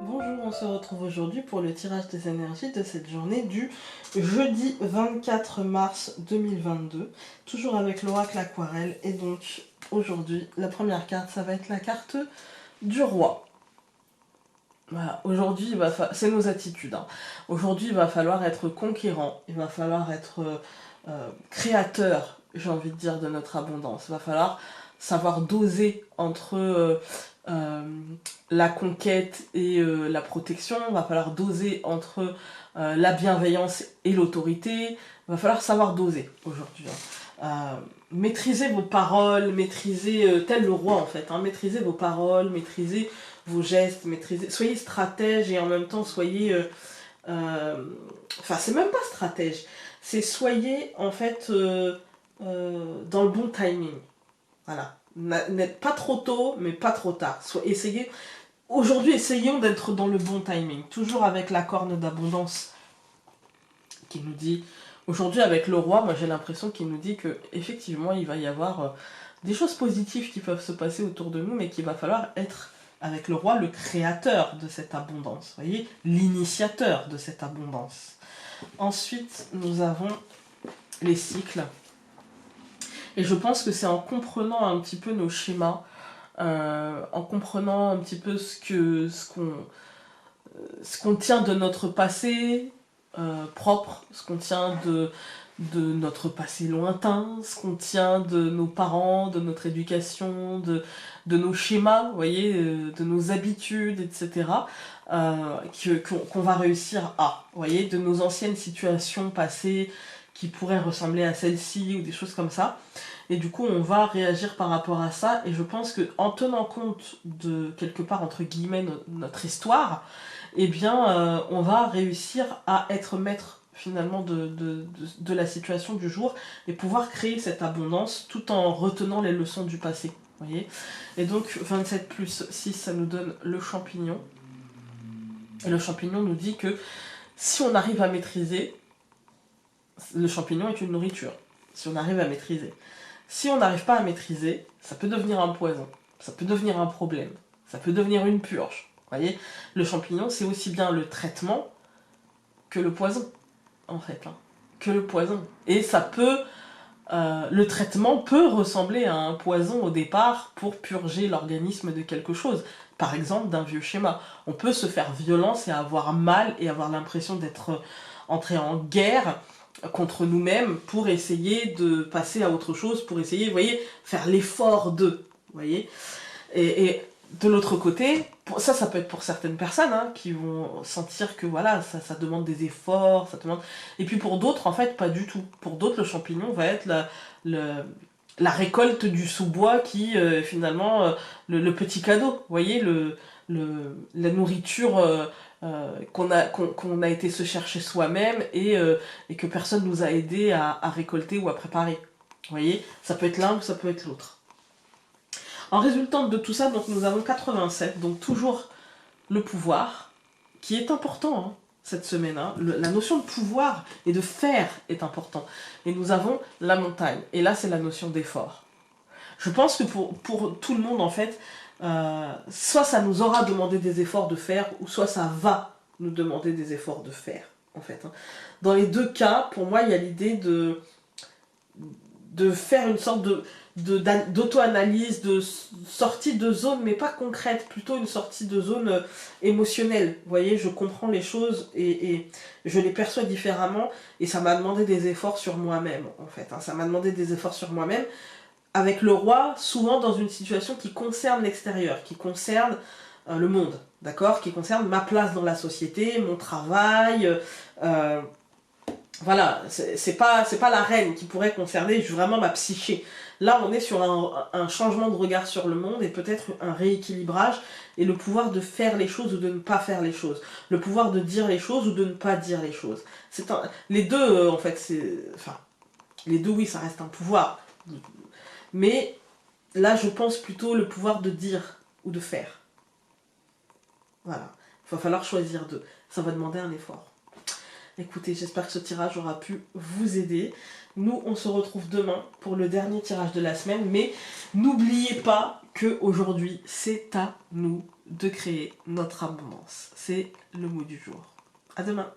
Bonjour, on se retrouve aujourd'hui pour le tirage des énergies de cette journée du jeudi 24 mars 2022, toujours avec l'oracle aquarelle. Et donc aujourd'hui, la première carte, ça va être la carte du roi. Voilà, aujourd'hui, c'est nos attitudes. Aujourd'hui, il va falloir être conquérant, il va falloir être créateur, j'ai envie de dire, de notre abondance. Il va falloir savoir doser entre euh, la conquête et la protection. Il va falloir doser entre la bienveillance et l'autorité. Il va falloir savoir doser aujourd'hui. Maîtrisez vos paroles, maîtrisez, tel le roi en fait, maîtrisez vos paroles, maîtrisez vos gestes, maîtrisez, soyez stratège et en même temps soyez... c'est même pas stratège, c'est soyez en fait dans le bon timing. Voilà. N'êtes pas trop tôt, mais pas trop tard. Aujourd'hui, essayons d'être dans le bon timing. Toujours avec la corne d'abondance qui nous dit... Aujourd'hui, avec le roi, moi j'ai l'impression qu'il nous dit que effectivement il va y avoir des choses positives qui peuvent se passer autour de nous, mais qu'il va falloir être avec le roi le créateur de cette abondance. Vous voyez, l'initiateur de cette abondance. Ensuite, nous avons les cycles. Et je pense que c'est en comprenant un petit peu nos schémas, en comprenant un petit peu ce qu'on tient de notre passé propre, ce qu'on tient de notre passé lointain, ce qu'on tient de nos parents, de notre éducation, de nos schémas, vous voyez, de nos habitudes, etc., qu'on va réussir à, vous voyez, de nos anciennes situations passées qui pourraient ressembler à celle-ci ou des choses comme ça. Et du coup, on va réagir par rapport à ça. Et je pense qu'en tenant compte de, quelque part, entre guillemets, notre histoire, eh bien, on va réussir à être maître finalement de la situation du jour et pouvoir créer cette abondance tout en retenant les leçons du passé. Voyez, et donc 27 plus 6, ça nous donne le champignon. Et le champignon nous dit que si on arrive à maîtriser, le champignon est une nourriture. Si on arrive à maîtriser. Si on n'arrive pas à maîtriser, ça peut devenir un poison, ça peut devenir un problème, ça peut devenir une purge. Vous voyez, le champignon, c'est aussi bien le traitement que le poison, en fait. Que le poison. Et ça peut... le traitement peut ressembler à un poison au départ pour purger l'organisme de quelque chose. Par exemple, d'un vieux schéma. On peut se faire violence et avoir mal et avoir l'impression d'être entré en guerre contre nous-mêmes pour essayer de passer à autre chose, pour essayer, vous voyez, faire l'effort de, vous voyez. Et de l'autre côté, ça peut être pour certaines personnes qui vont sentir que voilà, ça demande des efforts, ça demande... Et puis pour d'autres, en fait, pas du tout. Pour d'autres, le champignon va être la récolte du sous-bois qui, finalement, le petit cadeau, vous voyez, la nourriture qu'on a été se chercher soi-même et que personne nous a aidé à récolter ou à préparer. Vous voyez, ça peut être l'un ou ça peut être l'autre. En résultante de tout ça, donc nous avons 87, donc toujours le pouvoir, qui est important cette semaine. La notion de pouvoir et de faire est important. Et nous avons la montagne, et là c'est la notion d'effort. Je pense que pour tout le monde, en fait, soit ça nous aura demandé des efforts de faire, ou soit ça va nous demander des efforts de faire, en fait. Dans les deux cas, pour moi, il y a l'idée de faire une sorte d'auto-analyse, de sortie de zone, mais pas concrète, plutôt une sortie de zone émotionnelle. Vous voyez, je comprends les choses et je les perçois différemment, et ça m'a demandé des efforts sur moi-même, en fait. Ça m'a demandé des efforts sur moi-même, avec le roi, souvent dans une situation qui concerne l'extérieur, qui concerne le monde, d'accord, qui concerne ma place dans la société, mon travail, voilà, c'est pas la reine qui pourrait concerner vraiment ma psyché. Là, on est sur un changement de regard sur le monde et peut-être un rééquilibrage et le pouvoir de faire les choses ou de ne pas faire les choses. Le pouvoir de dire les choses ou de ne pas dire les choses. Les deux, en fait, les deux, oui, ça reste un pouvoir. Mais là, je pense plutôt le pouvoir de dire ou de faire. Voilà. Il va falloir choisir deux. Ça va demander un effort. Écoutez, j'espère que ce tirage aura pu vous aider. Nous, on se retrouve demain pour le dernier tirage de la semaine. Mais n'oubliez pas qu'aujourd'hui, c'est à nous de créer notre abondance. C'est le mot du jour. À demain.